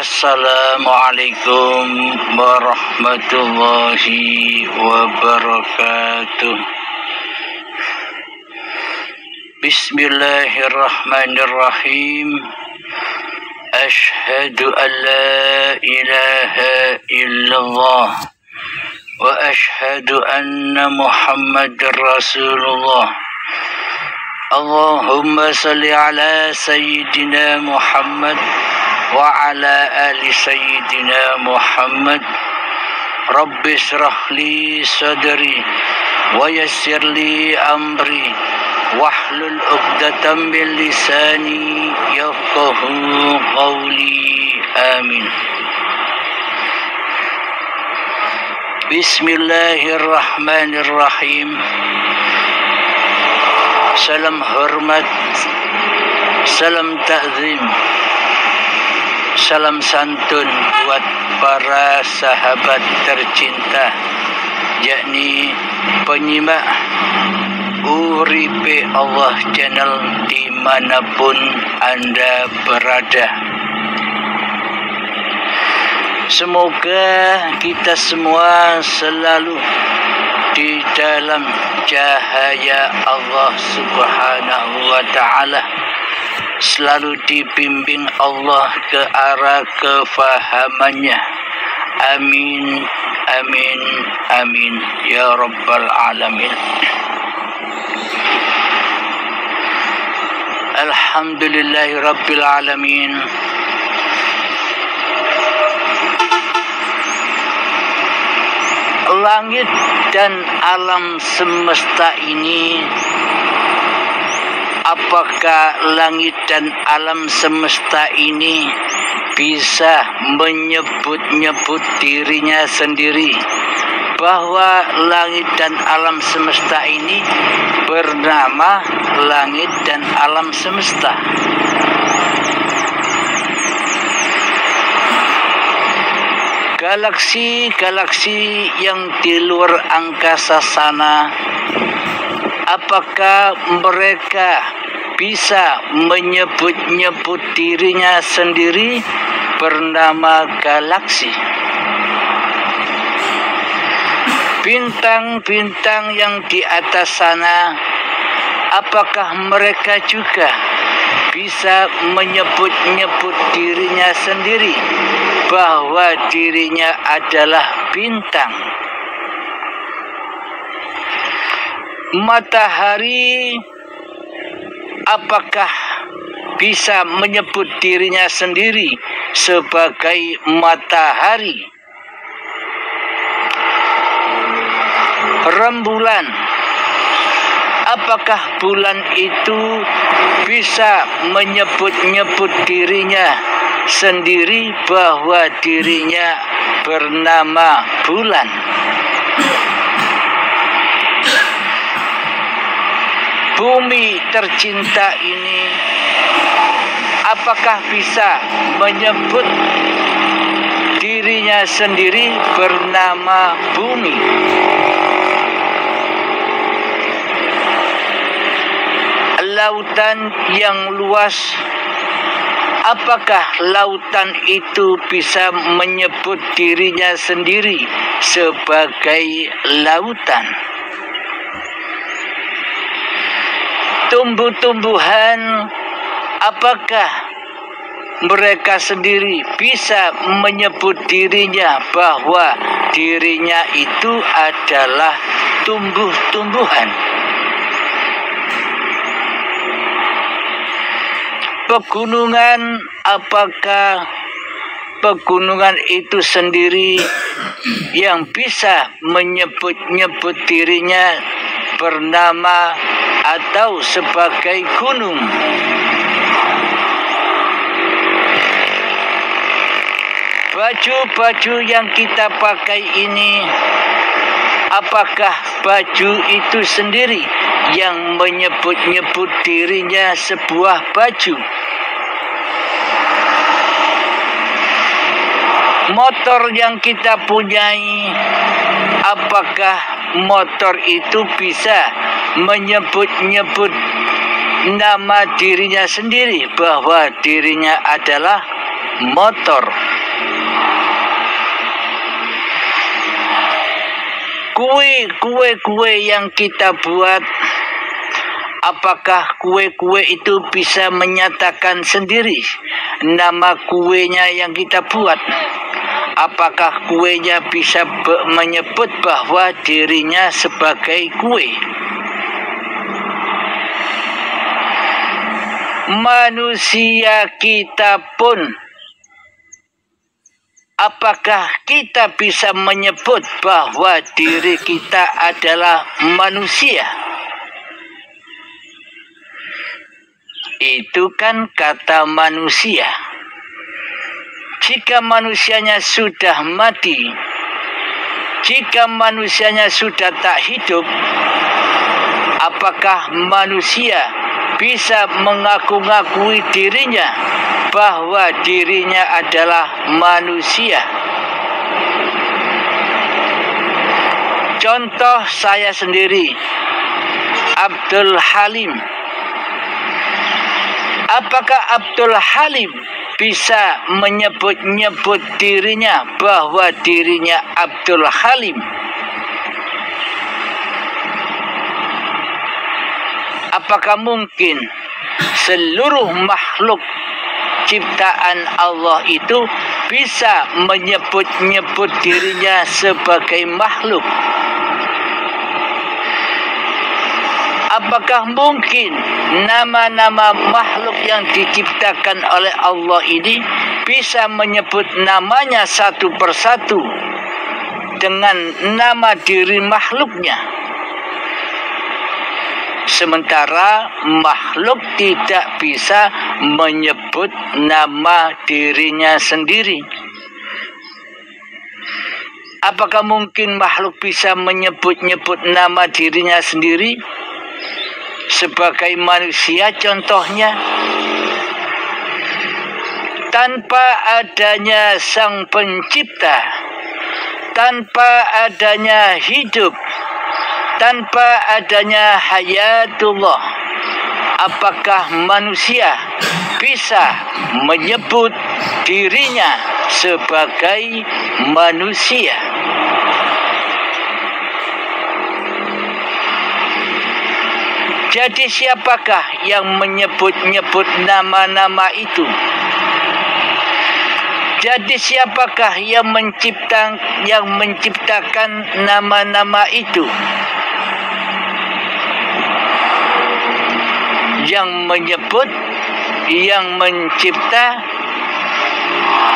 Assalamualaikum warahmatullahi wabarakatuh. Bismillahirrahmanirrahim. Ashhadu an la ilaha illallah wa ashhadu anna Muhammadar Rasulullah. Allahumma salli ala Sayyidina Muhammad wa ala ali Sayyidina Muhammad. Rabbi shrah li sadri wa yassir li amri wahlul 'uqdatam min lisani yafqahu qawli. Amin. Bismillahirrahmanirrahim. Salam hormat, salam ta'zim, salam santun buat para sahabat tercinta, yakni penyimak Uripe Allah channel dimanapun Anda berada. Semoga kita semua selalu di dalam cahaya Allah Subhanahu wa ta'ala, selalu dibimbing Allah ke arah kefahamannya. Amin, amin, amin ya rabbal alamin. Alhamdulillahi rabbil alamin. Langit dan alam semesta ini, apakah langit dan alam semesta ini bisa menyebut-nyebut dirinya sendiri bahwa langit dan alam semesta ini bernama langit dan alam semesta? Galaksi-galaksi yang di luar angkasa sana, apakah mereka bisa menyebut-nyebut dirinya sendiri bernama galaksi? Bintang-bintang yang di atas sana, apakah mereka juga bisa menyebut-nyebut dirinya sendiri bahwa dirinya adalah bintang? Matahari, apakah bisa menyebut dirinya sendiri sebagai matahari? Rembulan, apakah bulan itu bisa menyebut-nyebut dirinya sendiri bahwa dirinya bernama bulan? Bumi tercinta ini, apakah bisa menyebut dirinya sendiri bernama bumi? Lautan yang luas, apakah lautan itu bisa menyebut dirinya sendiri sebagai lautan? Tumbuh-tumbuhan, apakah mereka sendiri bisa menyebut dirinya bahwa dirinya itu adalah tumbuh-tumbuhan? Pegunungan, apakah pegunungan itu sendiri yang bisa menyebut-nyebut dirinya bernama atau sebagai gunung? Baju-baju yang kita pakai ini, apakah baju itu sendiri yang menyebut-nyebut dirinya sebuah baju? Motor yang kita punyai, apakah motor itu bisa menyebut-nyebut nama dirinya sendiri bahwa dirinya adalah motor? kue yang kita buat, apakah kue-kue itu bisa menyatakan sendiri nama kuenya yang kita buat? Apakah kuenya bisa menyebut bahwa dirinya sebagai kue? Manusia kita pun, apakah kita bisa menyebut bahwa diri kita adalah manusia? Itu kan kata manusia. Jika manusianya sudah mati, jika manusianya sudah tak hidup, apakah manusia bisa mengaku-ngakui dirinya bahwa dirinya adalah manusia? Contoh saya sendiri, Abdul Halim. Apakah Abdul Halim bisa menyebut-nyebut dirinya bahwa dirinya Abdul Halim? Apakah mungkin seluruh makhluk ciptaan Allah itu bisa menyebut-nyebut dirinya sebagai makhluk? Apakah mungkin nama-nama makhluk yang diciptakan oleh Allah ini bisa menyebut namanya satu persatu dengan nama diri makhluknya? Sementara makhluk tidak bisa menyebut nama dirinya sendiri. Apakah mungkin makhluk bisa menyebut-nyebut nama dirinya sendiri? Sebagai manusia contohnya, tanpa adanya sang pencipta, tanpa adanya hidup, tanpa adanya hayatullah, apakah manusia bisa menyebut dirinya sebagai manusia? Jadi siapakah yang menyebut-nyebut nama-nama itu? Jadi siapakah yang menciptakan nama-nama itu? Yang menyebut, yang mencipta,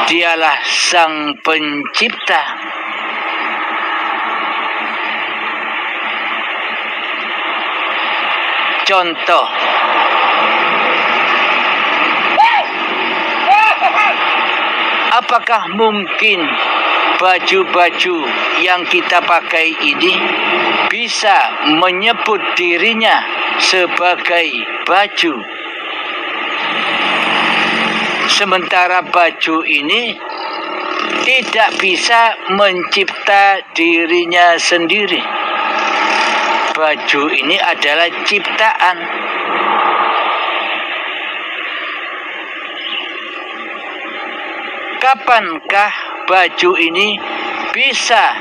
dialah sang pencipta. Contoh, apakah mungkin baju-baju yang kita pakai ini bisa menyebut dirinya sebagai baju? Sementara baju ini tidak bisa mencipta dirinya sendiri. Baju ini adalah ciptaan. Kapankah baju ini bisa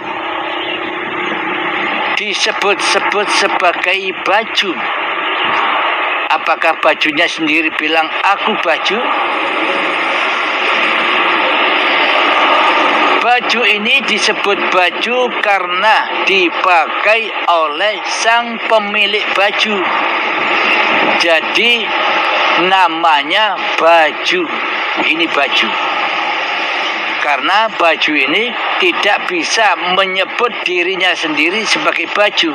disebut-sebut sebagai baju? Apakah bajunya sendiri bilang aku baju? Baju ini disebut baju karena dipakai oleh sang pemilik baju. Jadi namanya baju. Ini baju. Karena baju ini tidak bisa menyebut dirinya sendiri sebagai baju,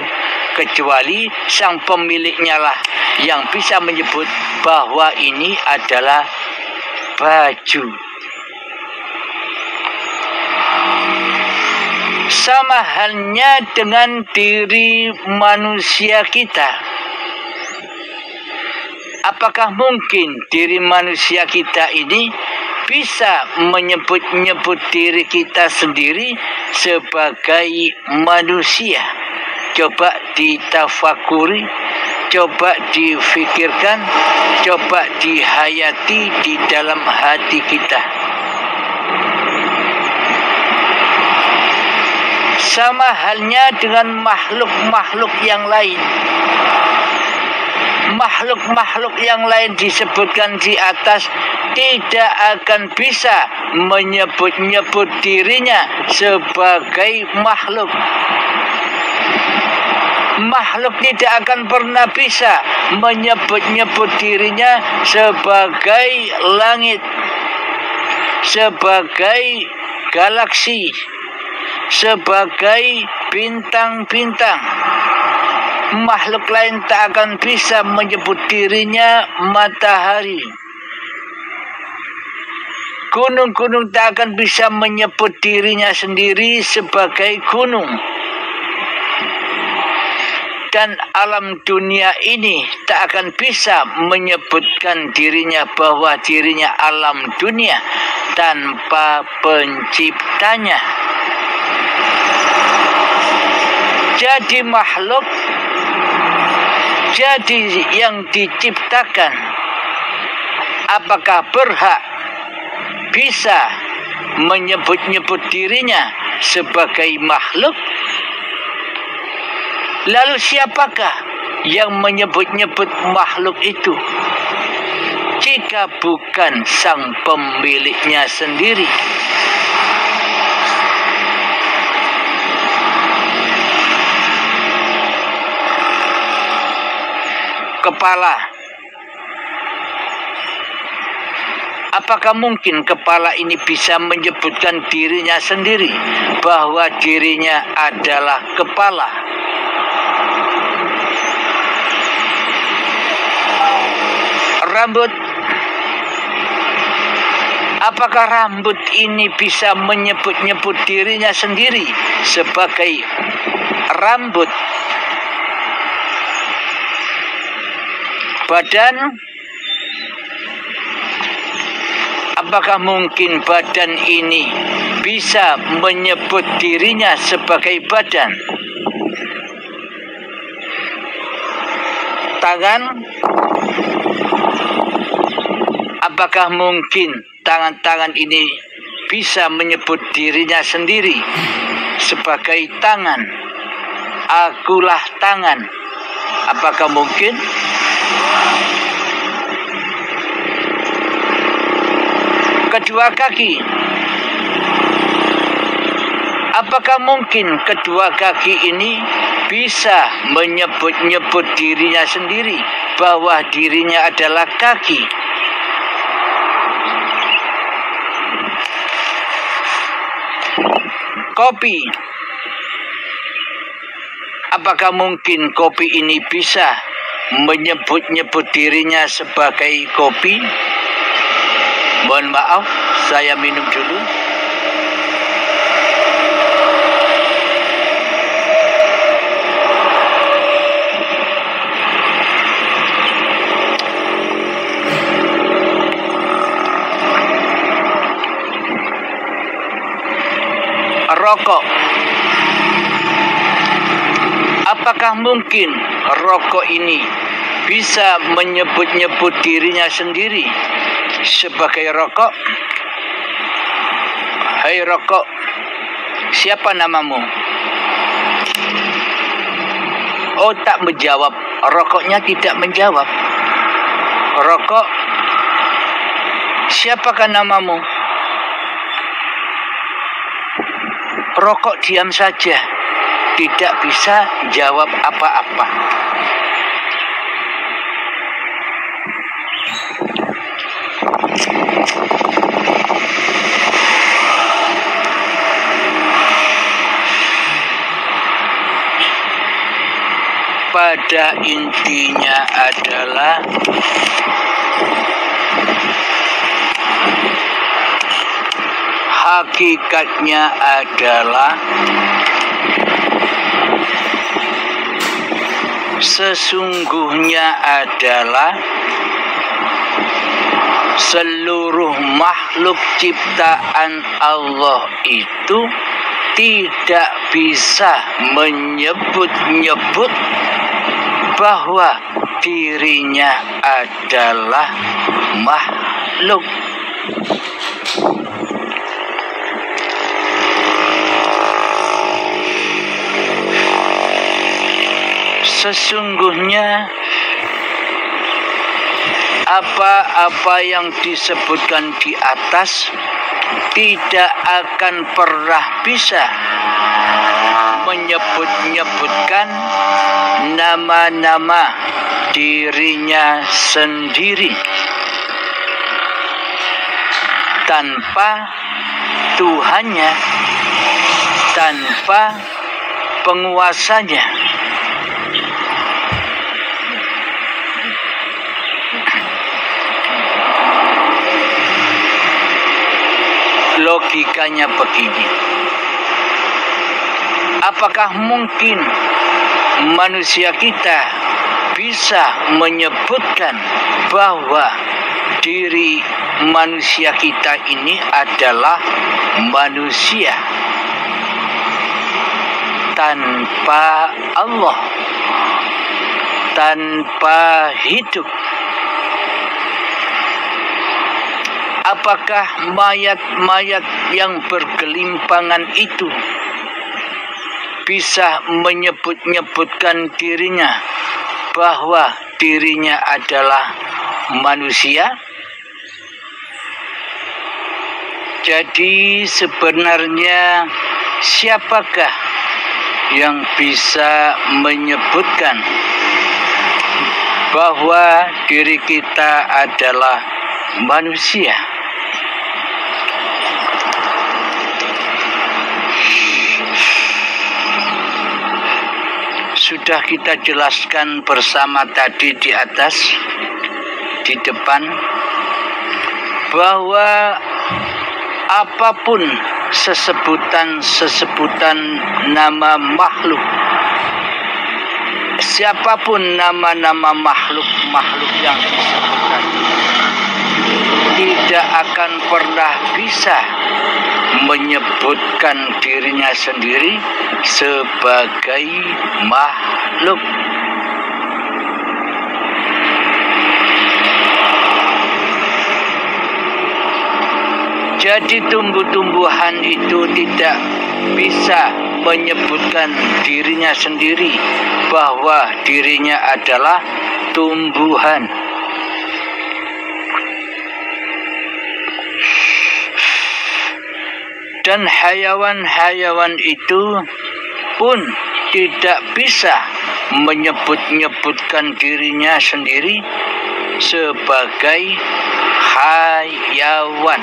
kecuali sang pemiliknya lah yang bisa menyebut bahwa ini adalah baju. Sama halnya dengan diri manusia kita. Apakah mungkin diri manusia kita ini bisa menyebut-nyebut diri kita sendiri sebagai manusia? Coba ditafakuri, coba difikirkan, coba dihayati di dalam hati kita. Sama halnya dengan makhluk-makhluk yang lain. Makhluk-makhluk yang lain disebutkan di atas tidak akan bisa menyebut-nyebut dirinya sebagai makhluk. Makhluk tidak akan pernah bisa menyebut-nyebut dirinya sebagai langit, sebagai galaksi, sebagai bintang-bintang. Makhluk lain tak akan bisa menyebut dirinya matahari. Gunung-gunung tak akan bisa menyebut dirinya sendiri sebagai gunung. Dan alam dunia ini tak akan bisa menyebutkan dirinya bahwa dirinya alam dunia tanpa penciptanya. Jadi makhluk, jadi yang diciptakan, apakah berhak bisa menyebut-nyebut dirinya sebagai makhluk? Lalu siapakah yang menyebut-nyebut makhluk itu jika bukan sang pemiliknya sendiri? Kepala. Apakah mungkin kepala ini bisa menyebutkan dirinya sendiri bahwa dirinya adalah kepala? Rambut. Apakah rambut ini bisa menyebut-nyebut dirinya sendiri sebagai rambut? Badan. Apakah mungkin badan ini bisa menyebut dirinya sebagai badan? Tangan. Apakah mungkin tangan-tangan ini bisa menyebut dirinya sendiri sebagai tangan? Akulah tangan. Apakah mungkin? Kedua kaki. Apakah mungkin kedua kaki ini bisa menyebut-nyebut dirinya sendiri bahwa dirinya adalah kaki? Kopi. Apakah mungkin kopi ini bisa menyebut-nyebut dirinya sebagai kopi? Mohon maaf, saya minum dulu. Rokok. Apakah mungkin rokok ini bisa menyebut-nyebut dirinya sendiri sebagai rokok? Hai rokok, siapa namamu? Oh, tak menjawab. Rokoknya tidak menjawab. Rokok, siapakah namamu? Rokok diam saja, tidak bisa jawab apa-apa. Pada intinya adalah hakikatnya adalah sesungguhnya adalah seluruh makhluk ciptaan Allah itu tidak bisa menyebut-nyebut bahwa dirinya adalah makhluk. Sesungguhnya apa-apa yang disebutkan di atas tidak akan pernah bisa menyebut-nyebutkan nama-nama dirinya sendiri tanpa Tuhannya, tanpa penguasanya. Logikanya begini. Apakah mungkin manusia kita bisa menyebutkan bahwa diri manusia kita ini adalah manusia tanpa Allah, tanpa hidup? Apakah mayat-mayat yang bergelimpangan itu bisa menyebut-nyebutkan dirinya bahwa dirinya adalah manusia? Jadi sebenarnya siapakah yang bisa menyebutkan bahwa diri kita adalah manusia? Sudah kita jelaskan bersama tadi di atas, di depan, bahwa apapun sesebutan nama makhluk, siapapun nama-nama makhluk yang disebutkan, tidak akan pernah bisa menyebutkan dirinya sendiri sebagai makhluk. Jadi tumbuh-tumbuhan itu tidak bisa menyebutkan dirinya sendiri bahwa dirinya adalah tumbuhan. Dan hayawan-hayawan itu pun tidak bisa menyebut-nyebutkan dirinya sendiri sebagai hayawan.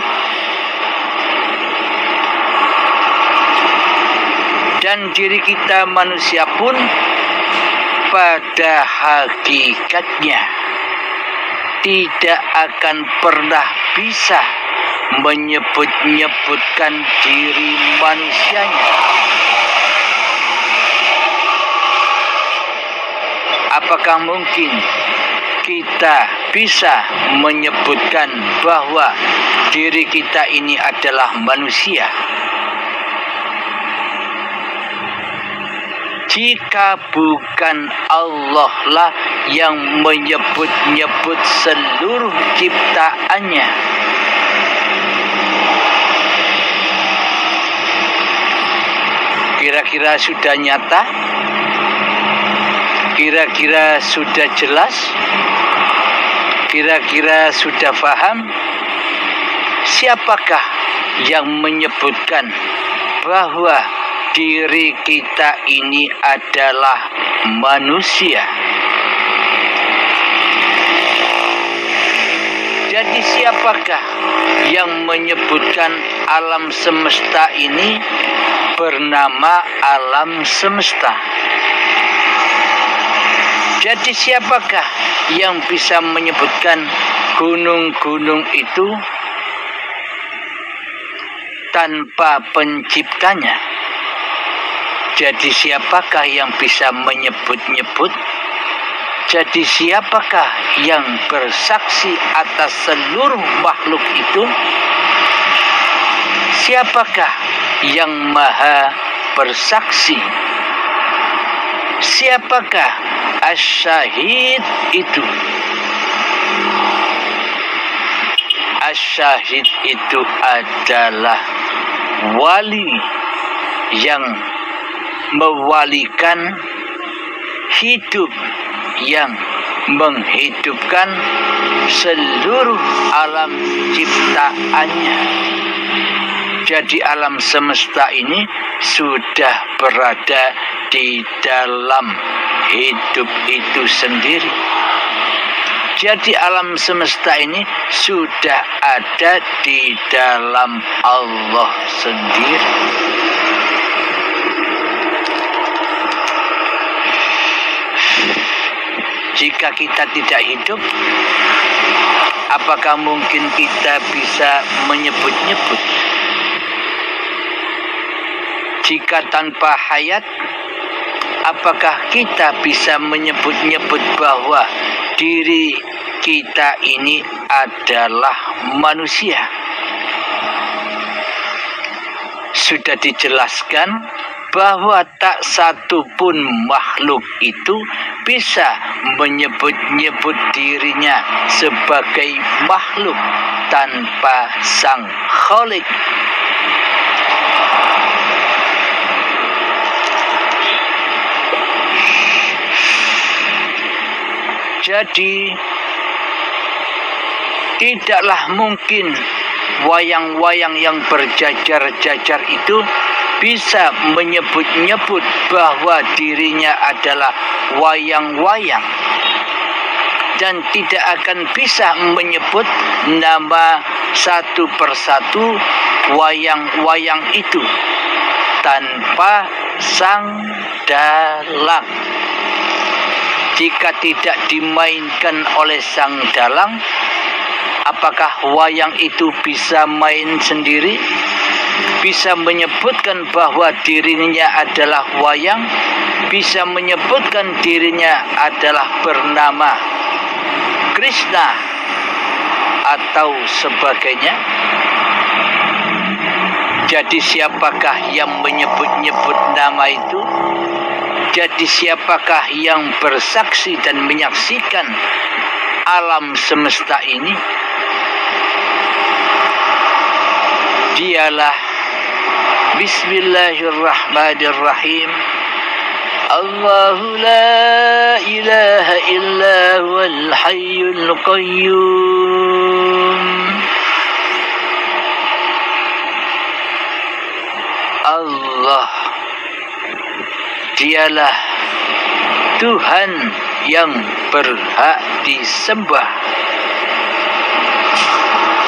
Dan diri kita manusia pun pada hakikatnya tidak akan pernah bisa menyebut-nyebutkan diri manusianya. Apakah mungkin kita bisa menyebutkan bahwa diri kita ini adalah manusia? Jika bukan Allah lah yang menyebut-nyebut seluruh ciptaannya, kira-kira sudah nyata? Kira-kira sudah jelas? Kira-kira sudah paham? Siapakah yang menyebutkan bahwa diri kita ini adalah manusia? Jadi siapakah yang menyebutkan alam semesta ini bernama alam semesta? Jadi siapakah yang bisa menyebutkan gunung-gunung itu tanpa penciptanya? Jadi siapakah yang bisa menyebut-nyebut? Jadi siapakah yang bersaksi atas seluruh makhluk itu? Siapakah yang maha bersaksi? Siapakah as-syahid itu? As-syahid itu adalah wali yang mewalikan hidup yang menghidupkan seluruh alam ciptaannya. Jadi alam semesta ini sudah berada di dalam hidup itu sendiri. Jadi alam semesta ini sudah ada di dalam Allah sendiri. Jika kita tidak hidup, apakah mungkin kita bisa menyebut-nyebut? Jika tanpa hayat, apakah kita bisa menyebut-nyebut bahwa diri kita ini adalah manusia? Sudah dijelaskan bahwa tak satu pun makhluk itu bisa menyebut-nyebut dirinya sebagai makhluk tanpa Sang Khalik. Jadi tidaklah mungkin wayang-wayang yang berjajar-jajar itu bisa menyebut-nyebut bahwa dirinya adalah wayang-wayang, dan tidak akan bisa menyebut nama satu persatu wayang-wayang itu tanpa Sang Dalang. Jika tidak dimainkan oleh Sang Dalang, apakah wayang itu bisa main sendiri? Bisa menyebutkan bahwa dirinya adalah wayang, bisa menyebutkan dirinya adalah bernama Krishna atau sebagainya. Jadi siapakah yang menyebut-nyebut nama itu? Jadi siapakah yang bersaksi dan menyaksikan alam semesta ini? Dialah Bismillahirrahmanirrahim. Allahu la ilaha illa huwal hayyul qayyum. Allah, dialah Tuhan yang berhak disembah.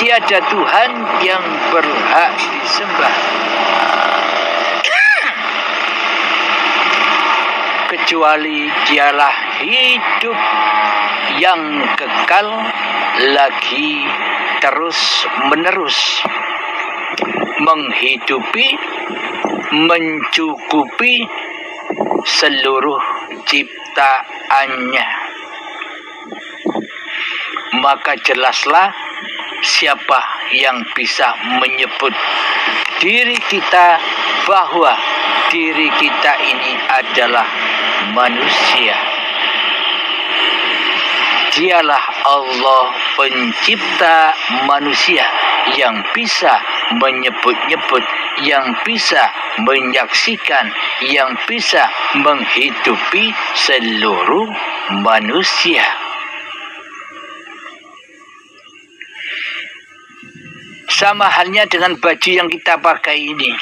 Tiada Tuhan yang berhak disembah kecuali dialah hidup yang kekal lagi terus menerus, menghidupi, mencukupi seluruh ciptaannya. Maka jelaslah siapa yang bisa menyebut diri kita bahwa diri kita ini adalah manusia. Dialah Allah pencipta manusia yang bisa menyebut-nyebut, yang bisa menyaksikan, yang bisa menghidupi seluruh manusia. Sama halnya dengan baju yang kita pakai ini.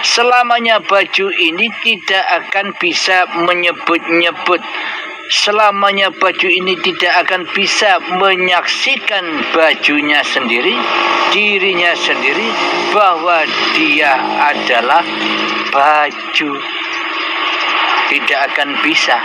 Selamanya baju ini tidak akan bisa menyebut-nyebut. Selamanya baju ini tidak akan bisa menyaksikan bajunya sendiri, dirinya sendiri, bahwa dia adalah baju. Tidak akan bisa.